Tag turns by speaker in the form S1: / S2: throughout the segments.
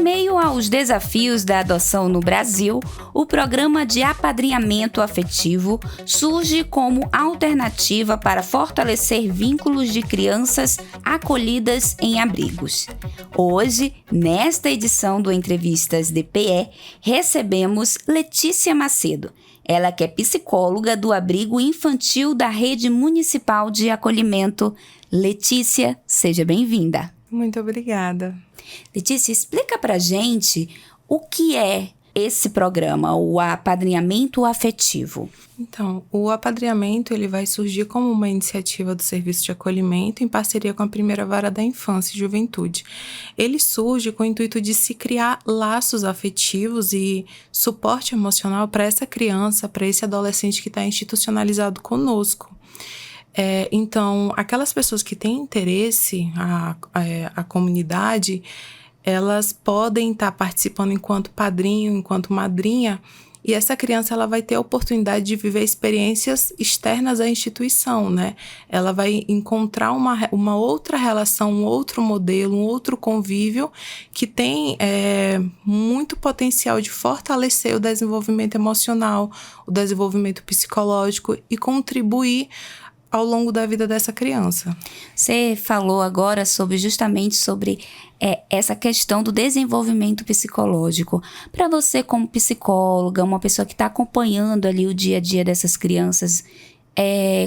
S1: meio aos desafios da adoção no Brasil, o programa de apadrinhamento afetivo surge como alternativa para fortalecer vínculos de crianças acolhidas em abrigos. Hoje, nesta edição do Entrevistas DPE, recebemos Letícia Macedo. Ela que é psicóloga do abrigo infantil da Rede Municipal de Acolhimento. Letícia, seja bem-vinda.
S2: Muito obrigada.
S1: Letícia, explica pra gente o que é esse programa, o apadrinhamento afetivo.
S2: Então, o apadrinhamento ele vai surgir como uma iniciativa do Serviço de Acolhimento em parceria com a Primeira Vara da Infância e Juventude. Ele surge com o intuito de se criar laços afetivos e suporte emocional para essa criança, para esse adolescente que está institucionalizado conosco. Então, aquelas pessoas que têm interesse, a comunidade, elas podem estar participando enquanto padrinho, enquanto madrinha, e essa criança ela vai ter a oportunidade de viver experiências externas à instituição, né? Ela vai encontrar uma outra relação, um outro modelo, um outro convívio que tem muito potencial de fortalecer o desenvolvimento emocional, o desenvolvimento psicológico e contribuir ao longo da vida dessa criança.
S1: Você falou agora justamente sobre essa questão do desenvolvimento psicológico. Para você, como psicóloga, uma pessoa que está acompanhando ali o dia a dia dessas crianças,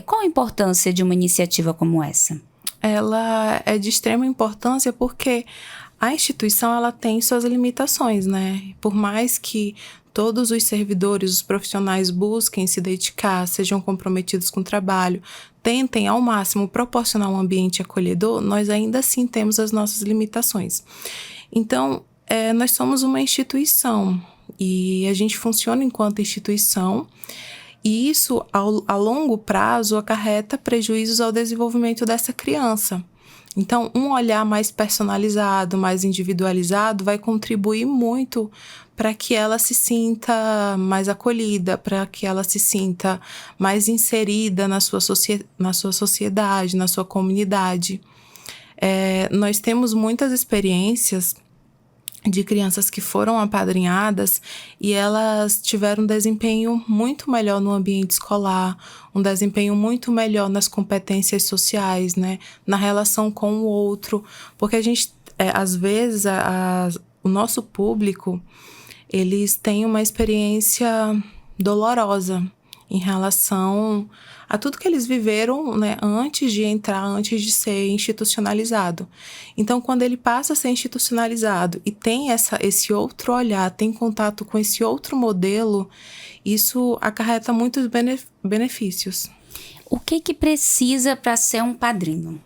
S1: qual a importância de uma iniciativa como essa?
S2: Ela é de extrema importância porque a instituição ela tem suas limitações, né? Por mais que todos os servidores, os profissionais busquem se dedicar, sejam comprometidos com o trabalho, tentem ao máximo proporcionar um ambiente acolhedor, nós ainda assim temos as nossas limitações. Então, nós somos uma instituição e a gente funciona enquanto instituição e isso, a longo prazo, acarreta prejuízos ao desenvolvimento dessa criança. Então, um olhar mais personalizado, mais individualizado, vai contribuir muito para que ela se sinta mais acolhida, para que ela se sinta mais inserida na sua sociedade, na sua comunidade. Nós temos muitas experiências de crianças que foram apadrinhadas e elas tiveram um desempenho muito melhor no ambiente escolar, um desempenho muito melhor nas competências sociais, né, na relação com o outro, porque a gente, às vezes, o nosso público, eles têm uma experiência dolorosa em relação a tudo que eles viveram, né, antes de ser institucionalizado. Então, quando ele passa a ser institucionalizado e tem esse outro olhar, tem contato com esse outro modelo, isso acarreta muitos benefícios.
S1: O que precisa para ser um padrinho?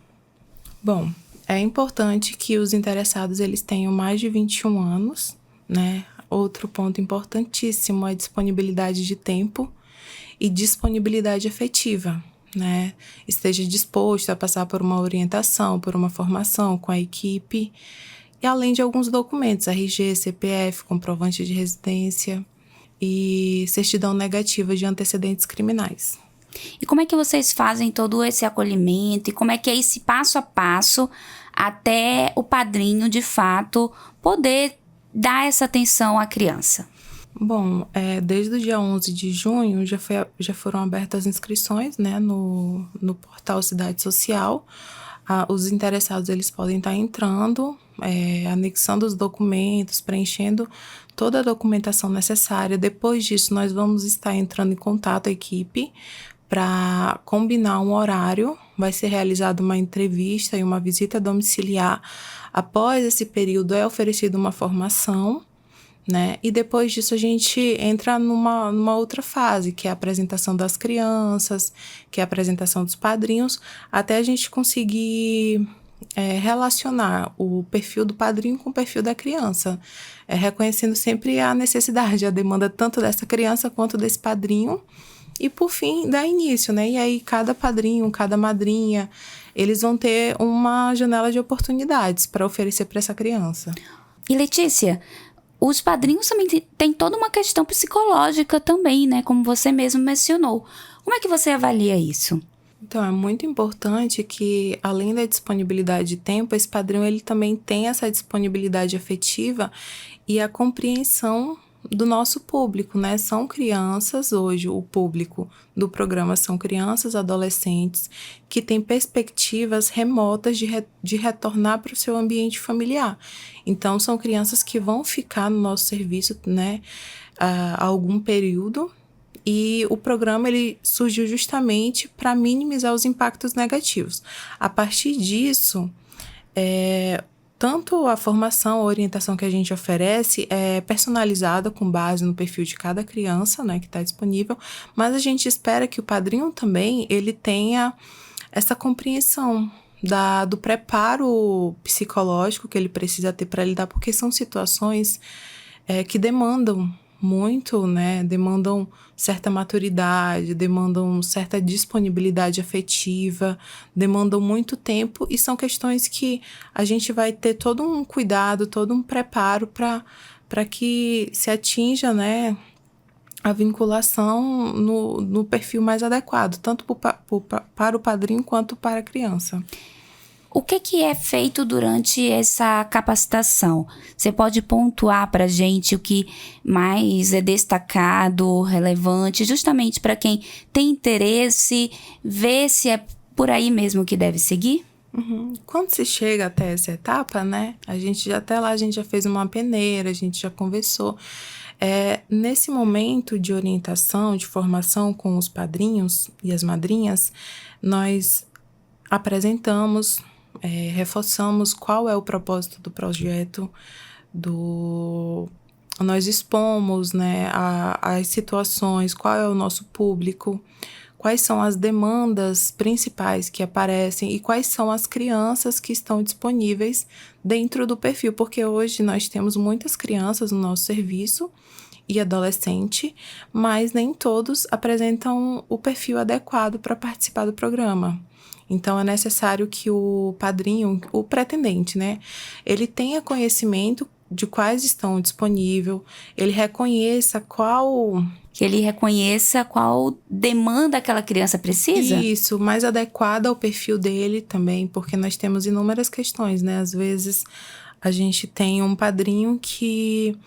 S2: Bom, é importante que os interessados eles tenham mais de 21 anos, né? Outro ponto importantíssimo é a disponibilidade de tempo e disponibilidade afetiva, né? Esteja disposto a passar por uma orientação, por uma formação com a equipe, e além de alguns documentos, RG, CPF, comprovante de residência e certidão negativa de antecedentes criminais.
S1: E como é que vocês fazem todo esse acolhimento e como é que é esse passo a passo até o padrinho, de fato, poder dar essa atenção à criança?
S2: Bom, desde o dia 11 de junho já foram abertas inscrições, né, no portal Cidade Social. Os interessados eles podem estar entrando, anexando os documentos, preenchendo toda a documentação necessária. Depois disso, nós vamos estar entrando em contato, a equipe, para combinar um horário. Vai ser realizada uma entrevista e uma visita domiciliar. Após esse período, é oferecida uma formação, né? E depois disso a gente entra numa outra fase, que é a apresentação das crianças, que é a apresentação dos padrinhos, até a gente conseguir relacionar o perfil do padrinho com o perfil da criança, reconhecendo sempre a necessidade, a demanda tanto dessa criança quanto desse padrinho, e por fim dar início, né? E aí cada padrinho, cada madrinha, eles vão ter uma janela de oportunidades para oferecer para essa criança.
S1: E Letícia, os padrinhos também têm toda uma questão psicológica também, né? Como você mesmo mencionou. Como é que você avalia isso?
S2: Então, é muito importante que, além da disponibilidade de tempo, esse padrinho ele também tem essa disponibilidade afetiva e a compreensão do nosso público, né? São crianças, hoje o público do programa são crianças, adolescentes, que têm perspectivas remotas de retornar para o seu ambiente familiar. Então, são crianças que vão ficar no nosso serviço, né, há algum período. E o programa ele surgiu justamente para minimizar os impactos negativos. A partir disso, tanto a formação, a orientação que a gente oferece é personalizada com base no perfil de cada criança, né, que está disponível, mas a gente espera que o padrinho também ele tenha essa compreensão do preparo psicológico que ele precisa ter para lidar, porque são situações que demandam muito, né? Demandam certa maturidade, demandam certa disponibilidade afetiva, demandam muito tempo e são questões que a gente vai ter todo um cuidado, todo um preparo para que se atinja, né, a vinculação no perfil mais adequado, tanto para o padrinho quanto para a criança.
S1: O que é feito durante essa capacitação? Você pode pontuar para a gente o que mais é destacado, relevante, justamente para quem tem interesse, ver se é por aí mesmo que deve seguir?
S2: Uhum. Quando se chega até essa etapa, né, a gente já fez uma peneira, a gente já conversou. Nesse momento de orientação, de formação com os padrinhos e as madrinhas, nós apresentamos, reforçamos qual é o propósito do projeto, nós expomos, né, as situações, qual é o nosso público, quais são as demandas principais que aparecem e quais são as crianças que estão disponíveis dentro do perfil, porque hoje nós temos muitas crianças no nosso serviço e adolescente, mas nem todos apresentam o perfil adequado para participar do programa. Então, é necessário que o padrinho, o pretendente, né, ele tenha conhecimento de quais estão disponíveis, ele reconheça qual...
S1: Que ele reconheça qual demanda aquela criança precisa?
S2: Isso, mais adequada ao perfil dele também, porque nós temos inúmeras questões, né? Às vezes, a gente tem um padrinho que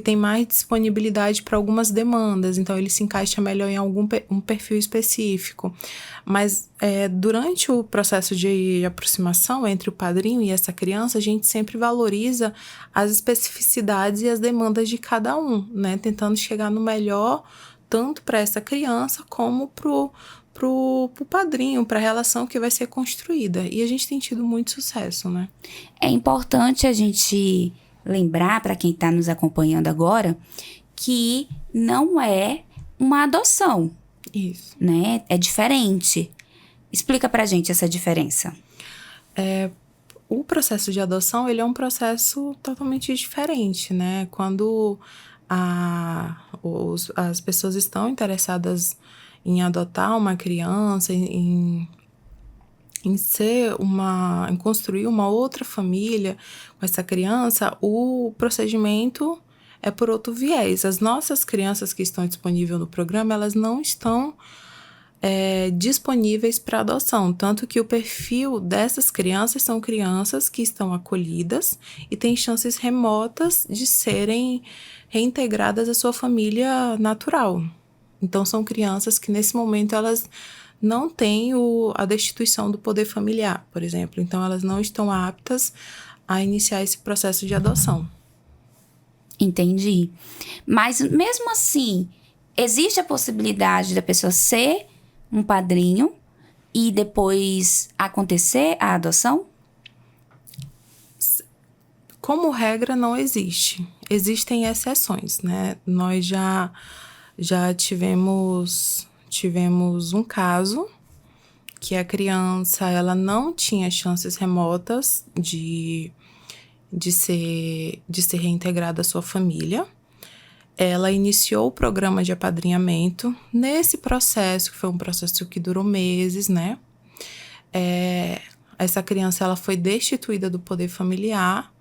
S2: tem mais disponibilidade para algumas demandas, então ele se encaixa melhor em um perfil específico. Mas durante o processo de aproximação entre o padrinho e essa criança, a gente sempre valoriza as especificidades e as demandas de cada um, né? Tentando chegar no melhor, tanto para essa criança como pro padrinho, para a relação que vai ser construída. E a gente tem tido muito sucesso, né?
S1: É importante a gente lembrar para quem está nos acompanhando agora que não é uma adoção.
S2: Isso.
S1: Né? É diferente. Explica pra gente essa diferença.
S2: O processo de adoção, ele é um processo totalmente diferente, né? Quando as pessoas estão interessadas em adotar uma criança, em construir uma outra família com essa criança, o procedimento é por outro viés. As nossas crianças que estão disponíveis no programa, elas não estão disponíveis para adoção. Tanto que o perfil dessas crianças são crianças que estão acolhidas e têm chances remotas de serem reintegradas à sua família natural. Então, são crianças que, nesse momento, elas não têm a destituição do poder familiar, por exemplo. Então, elas não estão aptas a iniciar esse processo de adoção.
S1: Entendi. Mas, mesmo assim, existe a possibilidade da pessoa ser um padrinho e depois acontecer a adoção?
S2: Como regra, não existe. Existem exceções, né? Nós já tivemos um caso que a criança ela não tinha chances remotas de ser reintegrada à sua família. Ela iniciou o programa de apadrinhamento. Nesse processo, que foi um processo que durou meses, né? Essa criança ela foi destituída do poder familiar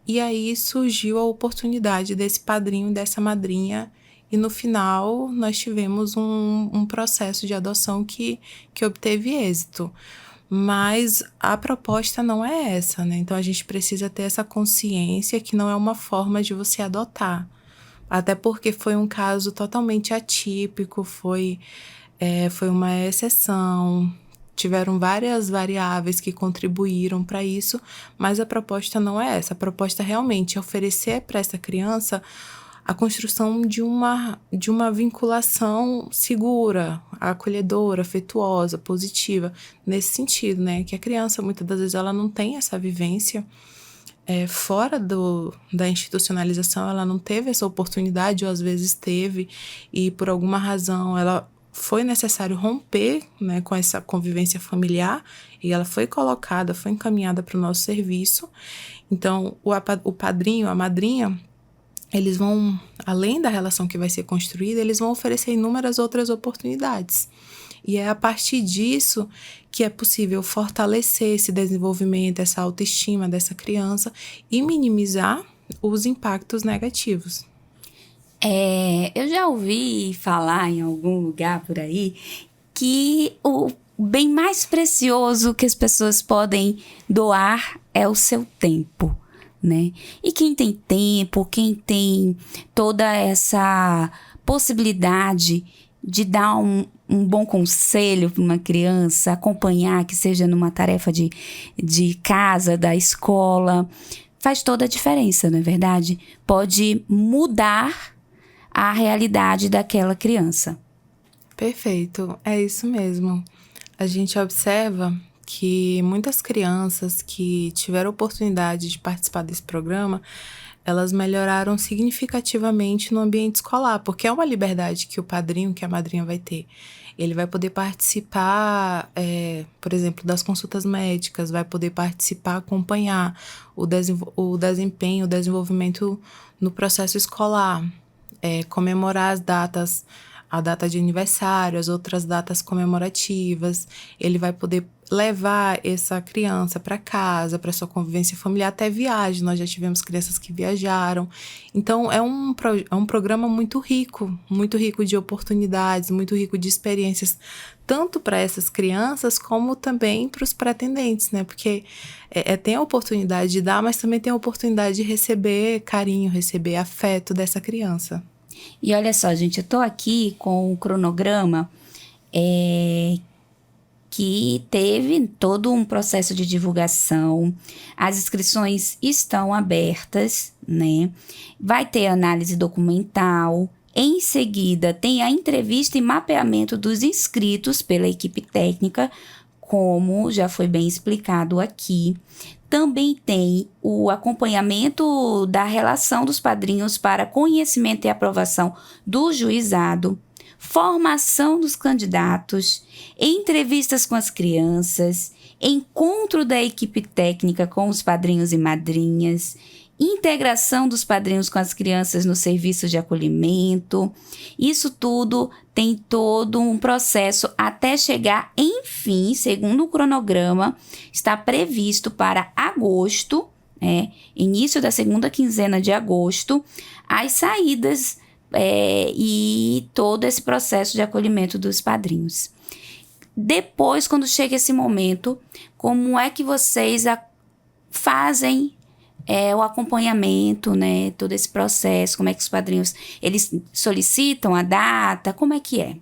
S2: e aí surgiu a oportunidade desse padrinho e dessa madrinha e no final nós tivemos um processo de adoção que obteve êxito. Mas a proposta não é essa, né? Então a gente precisa ter essa consciência que não é uma forma de você adotar. Até porque foi um caso totalmente atípico, foi uma exceção. Tiveram várias variáveis que contribuíram para isso, mas a proposta não é essa. A proposta realmente é oferecer para essa criança a construção de uma vinculação segura, acolhedora, afetuosa, positiva, nesse sentido, né? Que a criança, muitas das vezes, ela não tem essa vivência fora da institucionalização, ela não teve essa oportunidade, ou às vezes teve, e por alguma razão ela foi necessário romper, né, com essa convivência familiar, e ela foi colocada, foi encaminhada para o nosso serviço. Então, o padrinho, a madrinha, eles vão, além da relação que vai ser construída, eles vão oferecer inúmeras outras oportunidades. E é a partir disso que é possível fortalecer esse desenvolvimento, essa autoestima dessa criança e minimizar os impactos negativos.
S1: Eu já ouvi falar em algum lugar por aí que o bem mais precioso que as pessoas podem doar é o seu tempo, né? E quem tem tempo, quem tem toda essa possibilidade de dar um bom conselho para uma criança, acompanhar, que seja numa tarefa de casa, da escola, faz toda a diferença, não é verdade? Pode mudar a realidade daquela criança.
S2: Perfeito, é isso mesmo. A gente observa que muitas crianças que tiveram oportunidade de participar desse programa, elas melhoraram significativamente no ambiente escolar, porque é uma liberdade que o padrinho, que a madrinha vai ter. Ele vai poder participar, por exemplo, das consultas médicas, vai poder participar, acompanhar o desempenho, o desenvolvimento no processo escolar, comemorar as datas, a data de aniversário, as outras datas comemorativas. Ele vai poder levar essa criança para casa, para sua convivência familiar, até viagem. Nós já tivemos crianças que viajaram. Então, é um programa muito rico de oportunidades, muito rico de experiências, tanto para essas crianças como também para os pretendentes, né? Porque tem a oportunidade de dar, mas também tem a oportunidade de receber carinho, receber afeto dessa criança.
S1: E olha só, gente, eu tô aqui com o cronograma que teve todo um processo de divulgação. As inscrições estão abertas, né? Vai ter análise documental. Em seguida, tem a entrevista e mapeamento dos inscritos pela equipe técnica, como já foi bem explicado aqui. Também tem o acompanhamento da relação dos padrinhos para conhecimento e aprovação do juizado, formação dos candidatos, entrevistas com as crianças, encontro da equipe técnica com os padrinhos e madrinhas, integração dos padrinhos com as crianças no serviço de acolhimento. Isso tudo tem todo um processo até chegar, enfim, segundo o cronograma, está previsto para agosto, início da segunda quinzena de agosto, as saídas e todo esse processo de acolhimento dos padrinhos. Depois, quando chega esse momento, como é que vocês fazem o acompanhamento, né? Todo esse processo, como é que os padrinhos, eles solicitam a data, como é que é?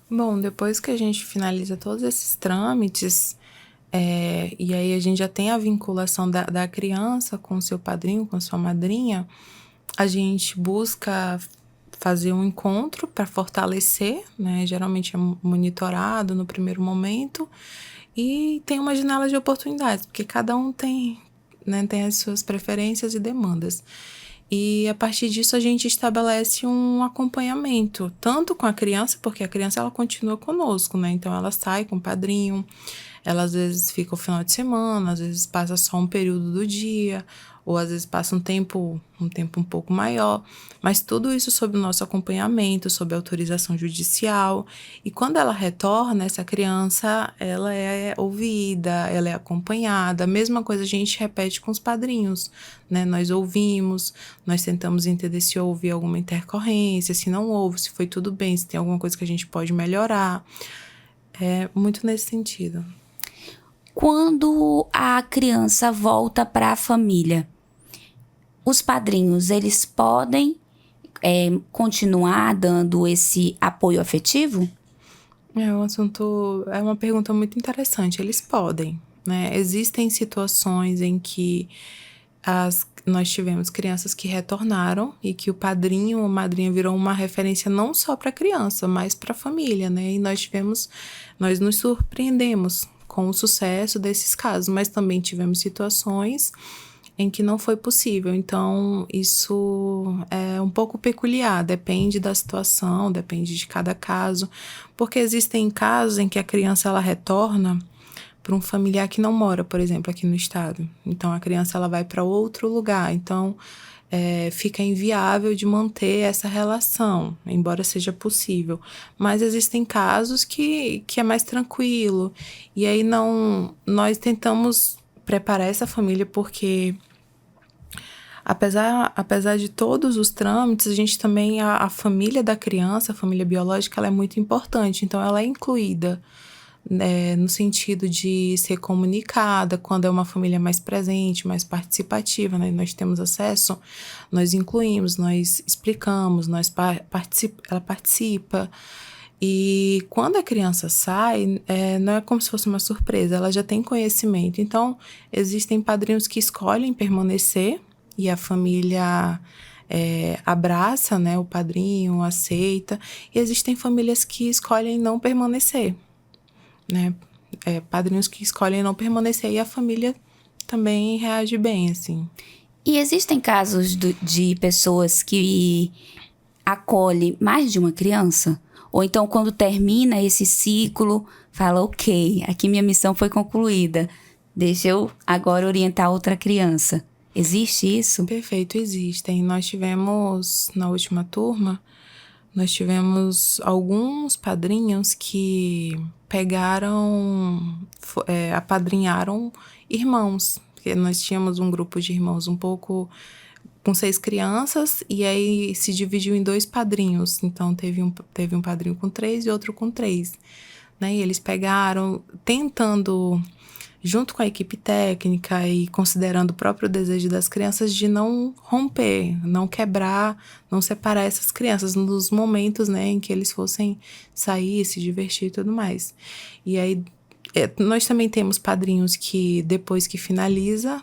S2: Bom, depois que a gente finaliza todos esses trâmites, e aí a gente já tem a vinculação da criança com o seu padrinho, com a sua madrinha, a gente busca fazer um encontro para fortalecer, né? Geralmente é monitorado no primeiro momento e tem uma janela de oportunidades, porque cada um tem as suas preferências e demandas. E a partir disso a gente estabelece um acompanhamento, tanto com a criança, porque a criança ela continua conosco, né? Então ela sai com o padrinho, ela às vezes fica o final de semana, às vezes passa só um período do dia, ou às vezes passa um tempo um pouco maior, mas tudo isso sob o nosso acompanhamento, sob autorização judicial. E quando ela retorna, essa criança, ela é ouvida, ela é acompanhada. A mesma coisa a gente repete com os padrinhos, né? Nós ouvimos, nós tentamos entender se houve alguma intercorrência, se não houve, se foi tudo bem, se tem alguma coisa que a gente pode melhorar. É muito nesse sentido.
S1: Quando a criança volta para a família, os padrinhos, eles podem continuar dando esse apoio afetivo?
S2: É uma pergunta muito interessante. Eles podem, né? Existem situações em que nós tivemos crianças que retornaram e que o padrinho ou a madrinha virou uma referência não só para a criança, mas para a família, né? E nós nos surpreendemos com o sucesso desses casos, mas também tivemos situações em que não foi possível. Então, isso é um pouco peculiar, depende da situação, depende de cada caso, porque existem casos em que a criança ela retorna para um familiar que não mora, por exemplo, aqui no estado. Então, a criança ela vai para outro lugar. Então, fica inviável de manter essa relação, embora seja possível. Mas existem casos que é mais tranquilo. E aí, nós tentamos preparar essa família porque... Apesar de todos os trâmites, a gente também, a família da criança, a família biológica, ela é muito importante. Então, ela é incluída, né, no sentido de ser comunicada quando é uma família mais presente, mais participativa, né? Nós temos acesso, nós incluímos, nós explicamos, ela participa. E quando a criança sai, não é como se fosse uma surpresa, ela já tem conhecimento. Então, existem padrinhos que escolhem permanecer, e a família abraça, né, o padrinho, aceita. E existem famílias que escolhem não permanecer, né? Padrinhos que escolhem não permanecer e a família também reage bem, assim.
S1: E existem casos de pessoas que acolhem mais de uma criança? Ou então, quando termina esse ciclo, fala, ok, aqui minha missão foi concluída, deixa eu agora orientar outra criança. Existe isso?
S2: Perfeito, existem. Nós tivemos, na última turma, alguns padrinhos que apadrinharam irmãos. Porque nós tínhamos um grupo de irmãos com 6 crianças, e aí se dividiu em 2 padrinhos. Então, teve um padrinho com 3 e outro com 3. Né? E eles pegaram, tentando... junto com a equipe técnica e considerando o próprio desejo das crianças de não romper, não quebrar, não separar essas crianças nos momentos, né, em que eles fossem sair, se divertir e tudo mais. E aí, nós também temos padrinhos que, depois que finaliza,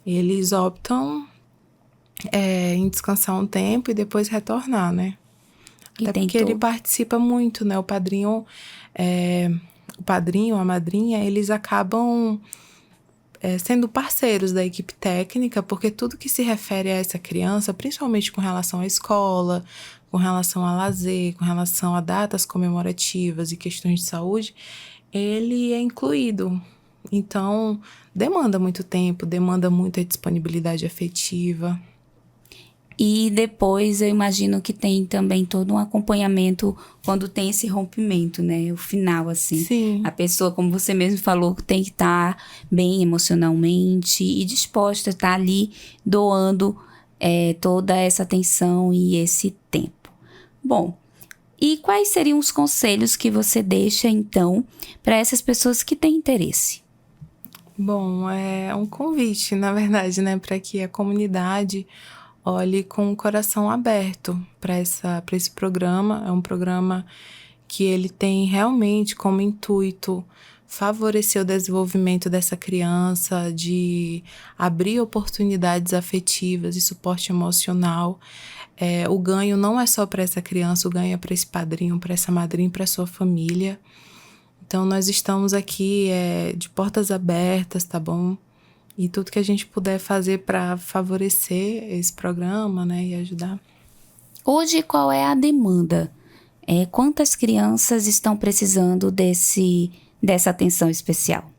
S2: eles optam em descansar um tempo e depois retornar, né? Até porque ele participa muito, né? O padrinho, a madrinha, eles acabam sendo parceiros da equipe técnica, porque tudo que se refere a essa criança, principalmente com relação à escola, com relação a lazer, com relação a datas comemorativas e questões de saúde, ele é incluído. Então, demanda muito tempo, demanda muita disponibilidade afetiva.
S1: E depois eu imagino que tem também todo um acompanhamento quando tem esse rompimento, né? O final, assim.
S2: Sim.
S1: A pessoa, como você mesmo falou, tem que estar bem emocionalmente e disposta a estar ali doando toda essa atenção e esse tempo. Bom, e quais seriam os conselhos que você deixa, então, para essas pessoas que têm interesse?
S2: Bom, é um convite, na verdade, né? Para que a comunidade... olhe com o coração aberto para esse programa. É um programa que ele tem realmente como intuito favorecer o desenvolvimento dessa criança, de abrir oportunidades afetivas e suporte emocional. O ganho não é só para essa criança, o ganho é para esse padrinho, para essa madrinha, para sua família. Então, nós estamos aqui de portas abertas, tá bom? E tudo que a gente puder fazer para favorecer esse programa, né, e ajudar.
S1: Hoje, qual é a demanda? Quantas crianças estão precisando dessa atenção especial?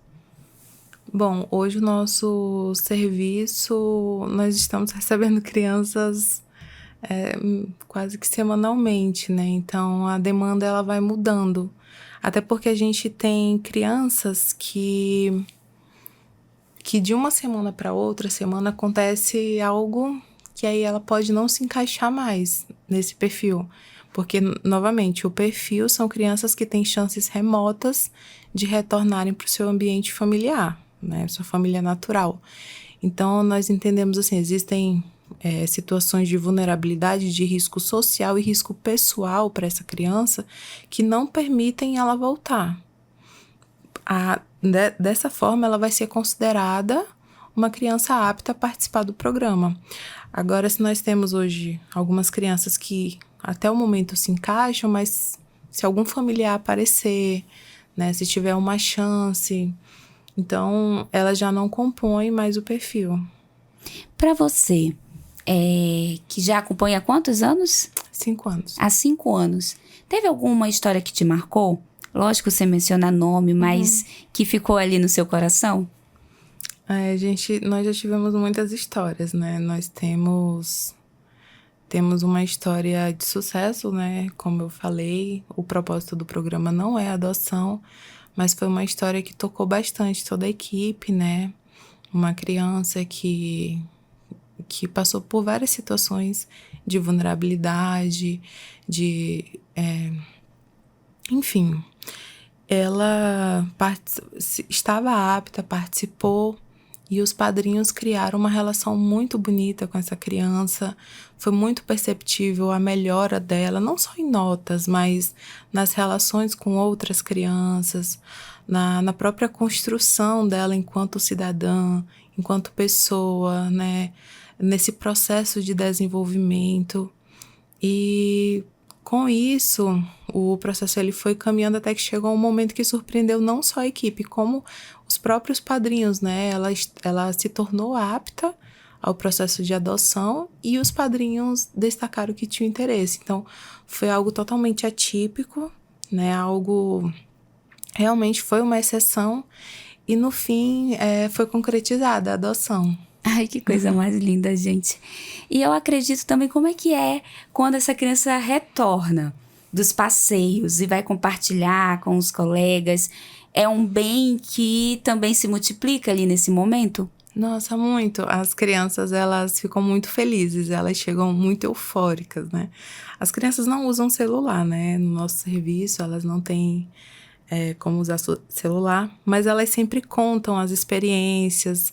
S2: Bom, hoje o nosso serviço, nós estamos recebendo crianças quase que semanalmente, né? Então, a demanda ela vai mudando. Até porque a gente tem crianças que de uma semana para outra semana acontece algo que aí ela pode não se encaixar mais nesse perfil. Porque, novamente, o perfil são crianças que têm chances remotas de retornarem para o seu ambiente familiar, né? Sua família natural. Então, nós entendemos assim, existem situações de vulnerabilidade, de risco social e risco pessoal para essa criança que não permitem ela voltar. Dessa forma, ela vai ser considerada uma criança apta a participar do programa. Agora, se nós temos hoje algumas crianças que até o momento se encaixam, mas se algum familiar aparecer, né, se tiver uma chance, então ela já não compõe mais o perfil.
S1: Para você, que já acompanha há quantos anos?
S2: 5 anos.
S1: Há 5 anos. Teve alguma história que te marcou? Lógico, você menciona nome, mas que ficou ali no seu coração?
S2: Nós já tivemos muitas histórias, né? Nós temos uma história de sucesso, né? Como eu falei, o propósito do programa não é adoção, mas foi uma história que tocou bastante toda a equipe, né? Uma criança que passou por várias situações de vulnerabilidade, enfim, ela estava apta, participou, e os padrinhos criaram uma relação muito bonita com essa criança. Foi muito perceptível a melhora dela, não só em notas, mas nas relações com outras crianças, na própria construção dela enquanto cidadã, enquanto pessoa, né? Nesse processo de desenvolvimento. E com isso, o processo ele foi caminhando até que chegou um momento que surpreendeu não só a equipe, como os próprios padrinhos, né? Ela se tornou apta ao processo de adoção e os padrinhos destacaram que tinham interesse. Então, foi algo totalmente atípico, né? Algo realmente foi uma exceção e no fim foi concretizada a adoção.
S1: Ai, que coisa mais linda, gente. E eu acredito também como é que é quando essa criança retorna dos passeios e vai compartilhar com os colegas. É um bem que também se multiplica ali nesse momento?
S2: Nossa, muito. As crianças, elas ficam muito felizes, elas chegam muito eufóricas, né? As crianças não usam celular, né? No nosso serviço, elas não têm como usar celular, mas elas sempre contam as experiências.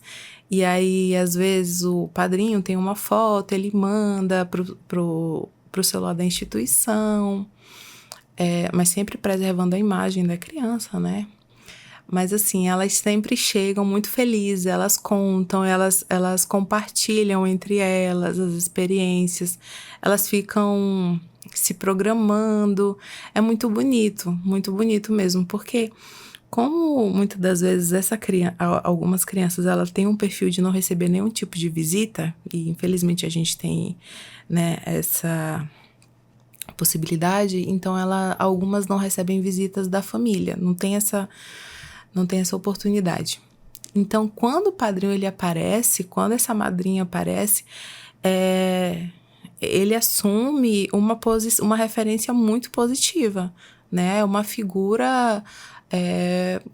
S2: E aí, às vezes, o padrinho tem uma foto, ele manda pro celular da instituição, mas sempre preservando a imagem da criança, né? Mas assim, elas sempre chegam muito felizes, elas contam, elas compartilham entre elas as experiências, elas ficam se programando. É muito bonito mesmo, porque como muitas das vezes algumas crianças elas têm um perfil de não receber nenhum tipo de visita, e infelizmente a gente tem, né, essa possibilidade, então algumas não recebem visitas da família, não tem essa oportunidade. Então, quando o padrinho ele aparece, quando essa madrinha aparece, ele assume uma referência muito positiva, né? Uma figura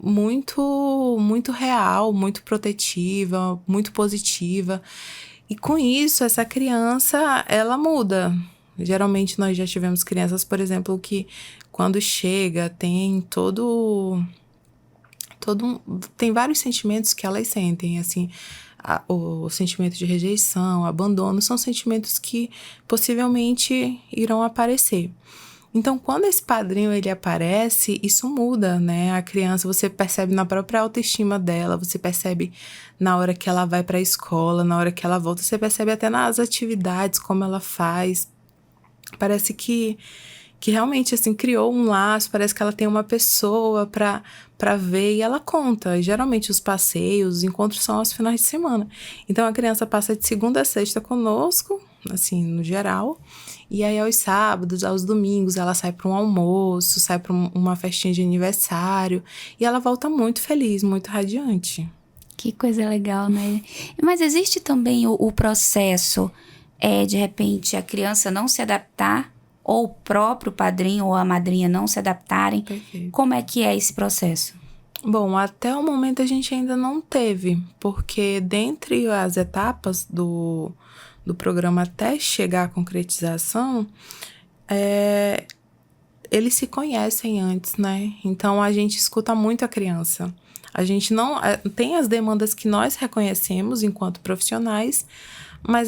S2: muito real, muito protetiva, muito positiva. E com isso, essa criança, ela muda. Geralmente, nós já tivemos crianças, por exemplo, que quando chega, tem tem vários sentimentos que elas sentem, assim, o sentimento de rejeição, abandono, são sentimentos que possivelmente irão aparecer. Então, quando esse padrinho ele aparece, isso muda, né? A criança, você percebe na própria autoestima dela, você percebe na hora que ela vai para a escola, na hora que ela volta, você percebe até nas atividades, como ela faz. Parece que realmente, assim, criou um laço, parece que ela tem uma pessoa para ver e ela conta. E, geralmente, os passeios, os encontros são aos finais de semana. Então, a criança passa de segunda a sexta conosco, assim, no geral. E aí, aos sábados, aos domingos, ela sai para um almoço, sai para uma festinha de aniversário. E ela volta muito feliz, muito radiante.
S1: Que coisa legal, né? Mas existe também o processo, de repente, a criança não se adaptar, ou o próprio padrinho ou a madrinha não se adaptarem.
S2: Perfeito.
S1: Como é que é esse processo?
S2: Bom, até o momento a gente ainda não teve, porque dentre as etapas do programa até chegar à concretização, eles se conhecem antes, né? Então, a gente escuta muito a criança. A gente não... Tem as demandas que nós reconhecemos enquanto profissionais, mas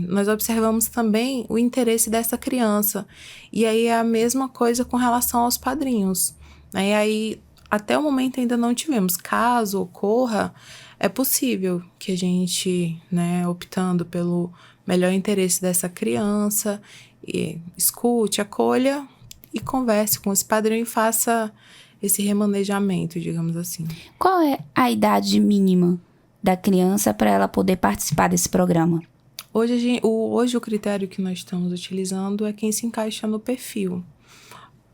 S2: nós observamos também o interesse dessa criança. E aí, é a mesma coisa com relação aos padrinhos, né? E aí, até o momento ainda não tivemos. Caso ocorra, é possível que a gente, né, optando pelo melhor interesse dessa criança, escute, acolha e converse com esse padrinho e faça esse remanejamento, digamos assim.
S1: Qual é a idade mínima da criança para ela poder participar desse programa?
S2: Hoje o critério que nós estamos utilizando é quem se encaixa no perfil.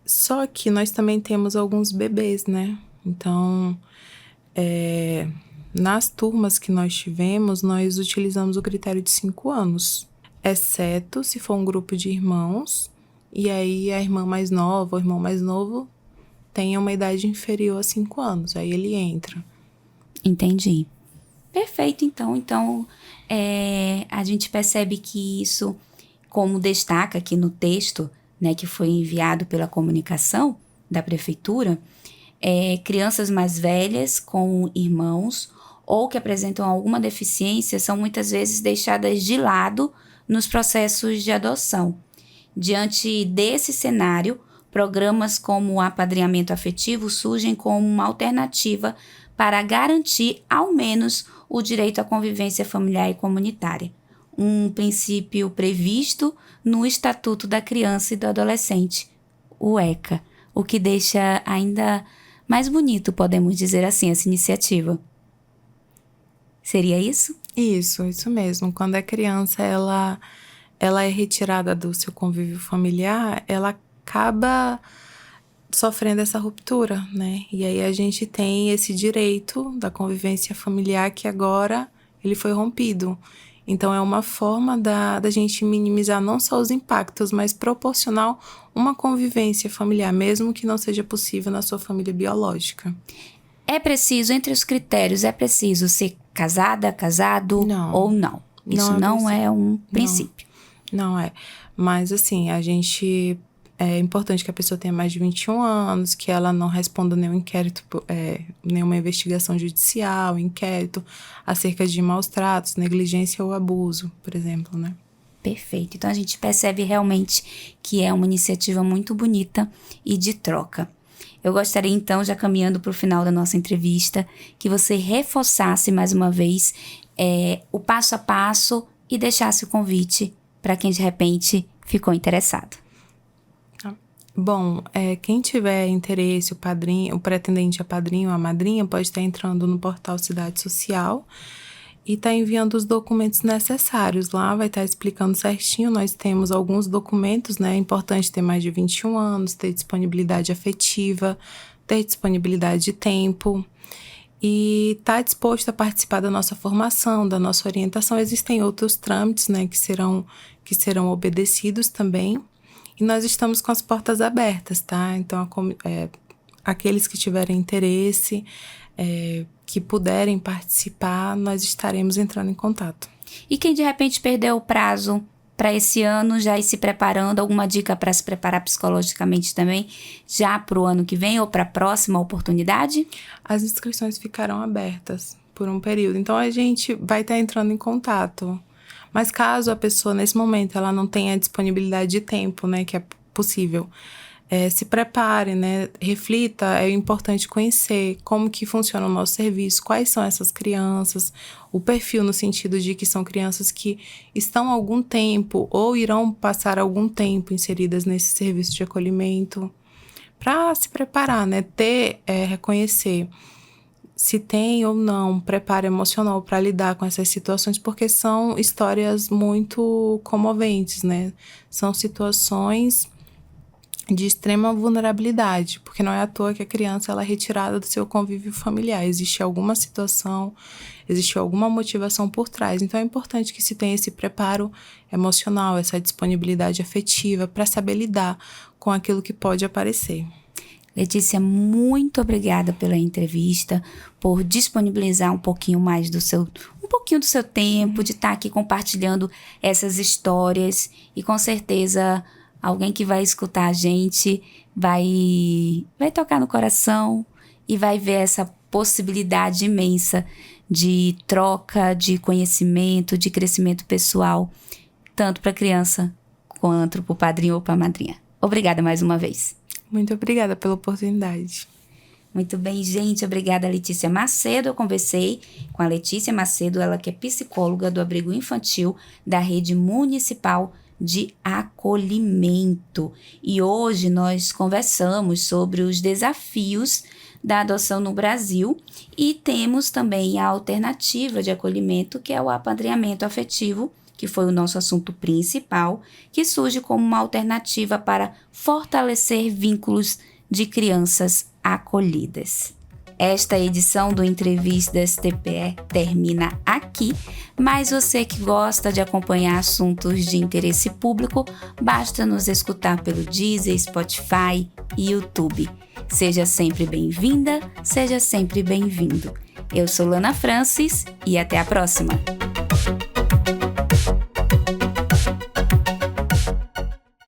S2: Só que nós também temos alguns bebês, né? Então, nas turmas que nós tivemos, nós utilizamos o critério de 5 anos. Exceto se for um grupo de irmãos, e aí a irmã mais nova, o irmão mais novo, tenha uma idade inferior a 5 anos. Aí ele entra.
S1: Entendi. Perfeito, então. Então, a gente percebe que isso, como destaca aqui no texto, né, que foi enviado pela comunicação da prefeitura, crianças mais velhas com irmãos ou que apresentam alguma deficiência são muitas vezes deixadas de lado nos processos de adoção. Diante desse cenário, programas como o apadrinhamento afetivo surgem como uma alternativa para garantir, ao menos, o direito à convivência familiar e comunitária, um princípio previsto no Estatuto da Criança e do Adolescente, o ECA, o que deixa ainda mais bonito, podemos dizer assim, essa iniciativa. Seria isso?
S2: Isso mesmo. Quando a criança ela é retirada do seu convívio familiar, ela acaba sofrendo essa ruptura, né? E aí a gente tem esse direito da convivência familiar que agora ele foi rompido. Então, é uma forma da gente minimizar não só os impactos, mas proporcionar uma convivência familiar, mesmo que não seja possível na sua família biológica.
S1: Entre os critérios, é preciso ser casada, casado
S2: Não.
S1: ou não? Isso não é um princípio.
S2: Não é. Mas, assim, é importante que a pessoa tenha mais de 21 anos, que ela não responda nenhum inquérito, nenhuma investigação judicial, inquérito acerca de maus tratos, negligência ou abuso, por exemplo, né?
S1: Perfeito. Então, a gente percebe realmente que é uma iniciativa muito bonita e de troca. Eu gostaria, então, já caminhando para o final da nossa entrevista, que você reforçasse mais uma vez o passo a passo e deixasse o convite para quem, de repente, ficou interessado.
S2: Bom, quem tiver interesse, o pretendente a padrinho ou a madrinha, pode estar entrando no portal Cidade Social e tá enviando os documentos necessários. Lá vai estar explicando certinho. Nós temos alguns documentos, né? É importante ter mais de 21 anos, ter disponibilidade afetiva, ter disponibilidade de tempo e tá disposto a participar da nossa formação, da nossa orientação. Existem outros trâmites, né, que serão obedecidos também. E nós estamos com as portas abertas, tá? Então, aqueles que tiverem interesse, que puderem participar, nós estaremos entrando em contato.
S1: E quem de repente perdeu o prazo para esse ano, já ir se preparando, alguma dica para se preparar psicologicamente também, já para o ano que vem ou para a próxima oportunidade?
S2: As inscrições ficarão abertas por um período, então a gente vai estar entrando em contato. Mas caso a pessoa, nesse momento, ela não tenha disponibilidade de tempo, né, que é possível, se prepare, né, reflita. É importante conhecer como que funciona o nosso serviço, quais são essas crianças, o perfil no sentido de que são crianças que estão há algum tempo ou irão passar algum tempo inseridas nesse serviço de acolhimento, para se preparar, né, reconhecer se tem ou não preparo emocional para lidar com essas situações, porque são histórias muito comoventes, né? São situações de extrema vulnerabilidade, porque não é à toa que a criança ela é retirada do seu convívio familiar. Existe alguma situação, existe alguma motivação por trás. Então é importante que se tenha esse preparo emocional, essa disponibilidade afetiva para saber lidar com aquilo que pode aparecer.
S1: Letícia, muito obrigada pela entrevista, por disponibilizar um pouquinho do seu tempo, de estar aqui compartilhando essas histórias, e com certeza alguém que vai escutar a gente vai tocar no coração e vai ver essa possibilidade imensa de troca, de conhecimento, de crescimento pessoal, tanto para a criança quanto para o padrinho ou para a madrinha. Obrigada mais uma vez.
S2: Muito obrigada pela oportunidade.
S1: Muito bem, gente. Obrigada, Letícia Macedo. Eu conversei com a Letícia Macedo, ela que é psicóloga do abrigo infantil da Rede Municipal de Acolhimento. E hoje nós conversamos sobre os desafios da adoção no Brasil e temos também a alternativa de acolhimento, que é o apadrinhamento afetivo, que foi o nosso assunto principal, que surge como uma alternativa para fortalecer vínculos de crianças acolhidas. Esta edição do Entrevistas TPE termina aqui, mas você que gosta de acompanhar assuntos de interesse público, basta nos escutar pelo Deezer, Spotify e YouTube. Seja sempre bem-vinda, seja sempre bem-vindo. Eu sou Lana Francis e até a próxima!